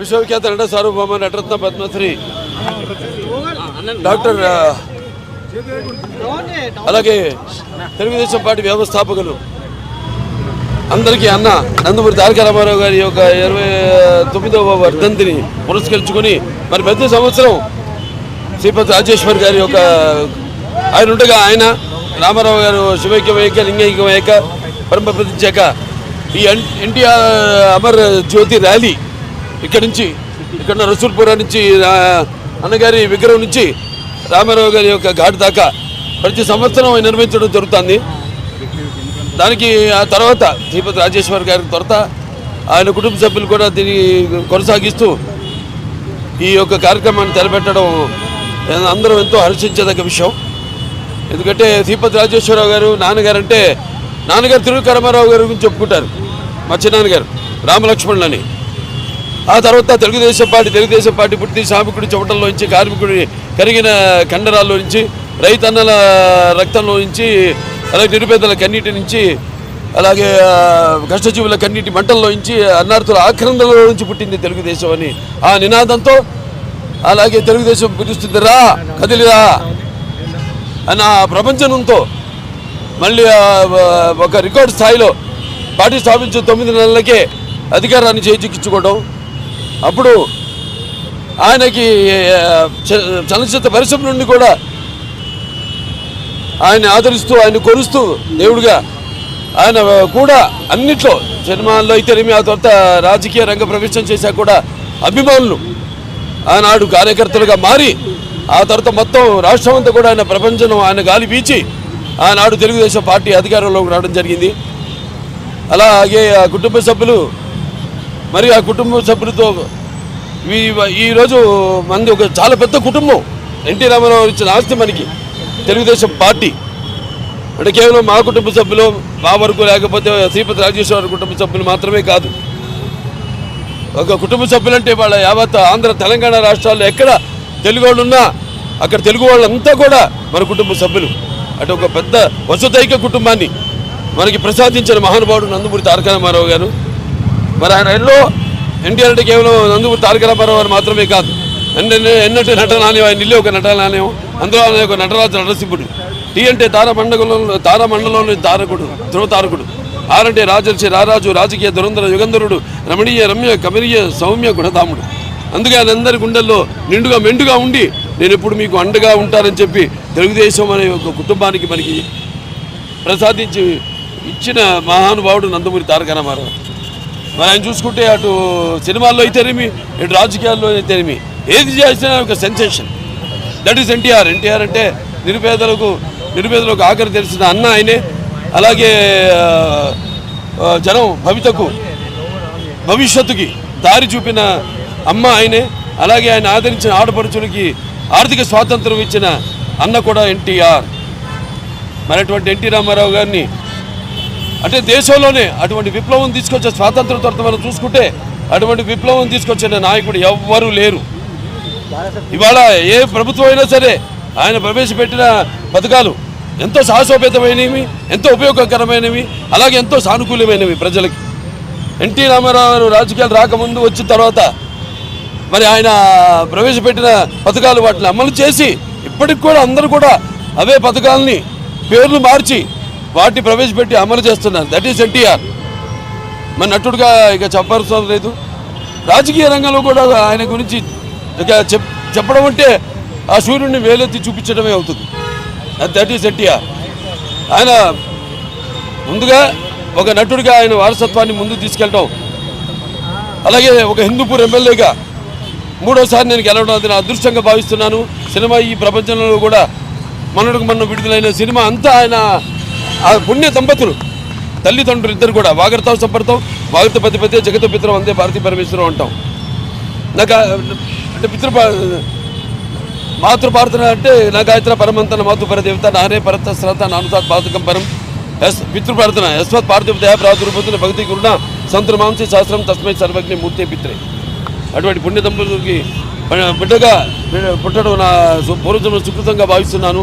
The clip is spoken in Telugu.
విశ్వవిఖ్యాత నట సార్వభౌమ నటరత్న పద్మశ్రీ డాక్టర్ అలాగే తెలుగుదేశం పార్టీ వ్యవస్థాపకులు అందరికీ అన్న నందమూరి తారక రామారావు గారి యొక్క 29వ వర్ధంతిని పురస్కరించుకొని మరి ప్రతి సంవత్సరం శ్రీపతి రాజేశ్వర్ గారి యొక్క ఆయన ఉండగా ఆయన రామారావు గారు శివైక్యమయ్యాక లింగైక్యమయ్యాక పరమ ప్రతించాక ఈ ఎన్టీఆర్ అమర్ జ్యోతి ర్యాలీ ఇక్కడ నుంచి ఇక్కడ రసూల్పురా నుంచి అన్నగారి విగ్రహం నుంచి రామారావు గారి యొక్క ఘాట్ దాకా ప్రతి సంవత్సరం నిర్వహించడం జరుగుతుంది. దానికి ఆ తర్వాత శ్రీపతి రాజేశ్వర్ గారి తర్వాత ఆయన కుటుంబ సభ్యులు కూడా దీన్ని కొనసాగిస్తూ ఈ యొక్క కార్యక్రమాన్ని తలపెట్టడం అందరూ ఎంతో హర్షించేదగ్గ విషయం. ఎందుకంటే శ్రీపతి రాజేశ్వరరావు గారు నాన్నగారు తిరుగు రామారావు గారి గురించి చెప్పుకుంటారు. మా చిన్నాన్నగారు రామలక్ష్మణులని. ఆ తర్వాత తెలుగుదేశం పార్టీ పుట్టి శ్రామికుడి చెమటల్లో నుంచి, కార్మికుడి కరిగిన కండరాల్లో నుంచి, రైతన్నల రక్తంలో నుంచి, అలాగే నిరుపేదల కన్నీటి నుంచి, అలాగే కష్టజీవుల కన్నీటి మంటల్లో నుంచి, అన్నార్థుల ఆక్రందనలో నుంచి పుట్టింది తెలుగుదేశం అని ఆ నినాదంతో, అలాగే తెలుగుదేశం పిలుస్తుంది రా కదిలిరా అని ఆ ప్రపంచంతో మళ్ళీ ఒక రికార్డు స్థాయిలో పార్టీ స్థాపించిన 9 నెలలకే అధికారాన్ని చేజిక్కించుకోవడం. అప్పుడు ఆయనకి చలనచిత్ర పరిశ్రమ నుండి కూడా ఆయన ఆదరిస్తూ ఆయన కొలుస్తూ దేవుడిగా ఆయన కూడా అన్నిట్లో సినిమాల్లో అయితేనేమి, ఆ తర్వాత రాజకీయ రంగ ప్రవేశం చేశాక కూడా అభిమానులు ఆనాడు కార్యకర్తలుగా మారి ఆ తర్వాత మొత్తం రాష్ట్రం అంతా కూడా ఆయన ప్రపంచం ఆయన గాలి వీచి ఆనాడు తెలుగుదేశం పార్టీ అధికారంలోకి రావడం జరిగింది. అలాగే ఆ కుటుంబ సభ్యులు మరి ఆ కుటుంబ సభ్యులతో ఈరోజు మంది ఒక చాలా పెద్ద కుటుంబం. ఎన్టీ రామారావు ఇచ్చిన ఆస్తి మనకి తెలుగుదేశం పార్టీ అంటే కేవలం మా కుటుంబ సభ్యులు మా వరకు, లేకపోతే శ్రీపతి రాజేశ్వర కుటుంబ సభ్యులు మాత్రమే కాదు. ఒక కుటుంబ సభ్యులంటే వాళ్ళ యావత్ ఆంధ్ర తెలంగాణ రాష్ట్రాల్లో ఎక్కడ తెలుగు వాళ్ళు ఉన్నా అక్కడ తెలుగు వాళ్ళంతా కూడా మన కుటుంబ సభ్యులు. అటు ఒక పెద్ద వసుదైక కుటుంబాన్ని మనకి ప్రసాదించిన మహానుభావుడు నందమూరి తారక రామారావు గారు. మరి ఆయన ఎన్నో ఎన్టీఆర్ అంటే కేవలం నందమూరి తారక రామారావు గారు మాత్రమే కాదు, ఎన్నటి నటనాలయం, ఆయన ఇల్లు ఒక నటనాలయం, అందులో ఆయన ఒక నటరాజు నరసింహుడు. టీ అంటే తారామండలంలోని తారకుడు, ధ్రువ తారకుడు. ఆరంటే రాజర్షి రారాజు, రాజకీయ దురంధర యుగంధరుడు, రమణీయ రమ్య కమనీయ సౌమ్య గుణధాముడు. అందుకే ఆయనందరి గుండెల్లో నిండుగా మెండుగా ఉండి నేను ఎప్పుడు మీకు అండగా ఉంటానని చెప్పి తెలుగుదేశం అనే ఒక కుటుంబానికి మనకి ప్రసాదించి ఇచ్చిన మహానుభావుడు నందమూరి తారక రామారావు. మరి ఆయన చూసుకుంటే అటు సినిమాల్లో అయితేనేమి, ఇటు రాజకీయాల్లో అయితేనేమి, ఏది చేసినా ఒక sensation. That is NTR. NTR అంటే నిరుపేదలకు ఆఖరి తెలిసిన అన్న ఆయనే. అలాగే జనం భవిష్యత్తుకి దారి చూపిన అమ్మ ఆయనే. అలాగే ఆయన ఆదరించిన ఆడపడుచులకి ఆర్థిక స్వాతంత్రం ఇచ్చిన అన్న కూడా ఎన్టీఆర్. మరి అటువంటి ఎన్టీ రామారావు గారిని అంటే దేశంలోనే అటువంటి విప్లవం తీసుకొచ్చే స్వాతంత్రం తర్వాత మనం చూసుకుంటే అటువంటి విప్లవం తీసుకొచ్చిన నాయకుడు ఎవ్వరూ లేరు. ఇవాళ ఏ ప్రభుత్వం అయినా సరే ఆయన ప్రవేశపెట్టిన పథకాలు ఎంతో సాహసోపేతమైనవి, ఎంతో ఉపయోగకరమైనవి, అలాగే ఎంతో సానుకూలమైనవి ప్రజలకి. ఎన్టీ రామారావు రాజకీయాలు రాకముందు వచ్చిన తర్వాత మరి ఆయన ప్రవేశపెట్టిన పథకాలు వాటిని అమలు చేసి ఇప్పటికి కూడా అందరూ కూడా అవే పథకాలని పేర్లు మార్చి వాటిని ప్రవేశపెట్టి అమలు చేస్తున్నారు. That is NTR. మరి నటుడుగా ఇక చెప్పాల్సిన లేదు. రాజకీయ రంగంలో కూడా ఆయన గురించి ఇక చెప్పడం అంటే ఆ సూర్యుడిని వేలెత్తి చూపించడమే అవుతుంది. That is NTR. ఆయన ముందుగా ఒక నటుడిగా ఆయన వారసత్వాన్ని ముందుకు తీసుకెళ్ళడం, అలాగే ఒక హిందూపూర్ ఎమ్మెల్యేగా 3వసారి నేను గెలవడం అది నా అదృష్టంగా భావిస్తున్నాను. సినిమా ఈ ప్రపంచంలో కూడా మొన్న విడుదలైన సినిమా అంతా ఆయన ఆ పుణ్య దంపతులు, తల్లిదండ్రులు ఇద్దరు కూడా వాగర్తావు సంపర్తం, వాగర్త పతిపతి జగత పిత్రం అందే భారతీ పరమేశ్వరం అంటాం. నాకు అంటే మాతృపార్థన అంటే నా గాయత్ర పరమంతన మాతృపర దేవత నానే పరత శ్రత నానుతాత్ పాతకం పరం పితృప్రార్థన యస్వత్ పార్థివ దయా ప్రాదుర్భూతున్న భక్తి గురుణ సంతుల మాంసి శాస్త్రం తస్మై సర్వజ్ఞ మూర్తి పిత్రే. అటువంటి పుణ్య దంపతులకి బిడ్డగా పుట్టడం నా పూర్వజన్మ సుకృతంగా భావిస్తున్నాను.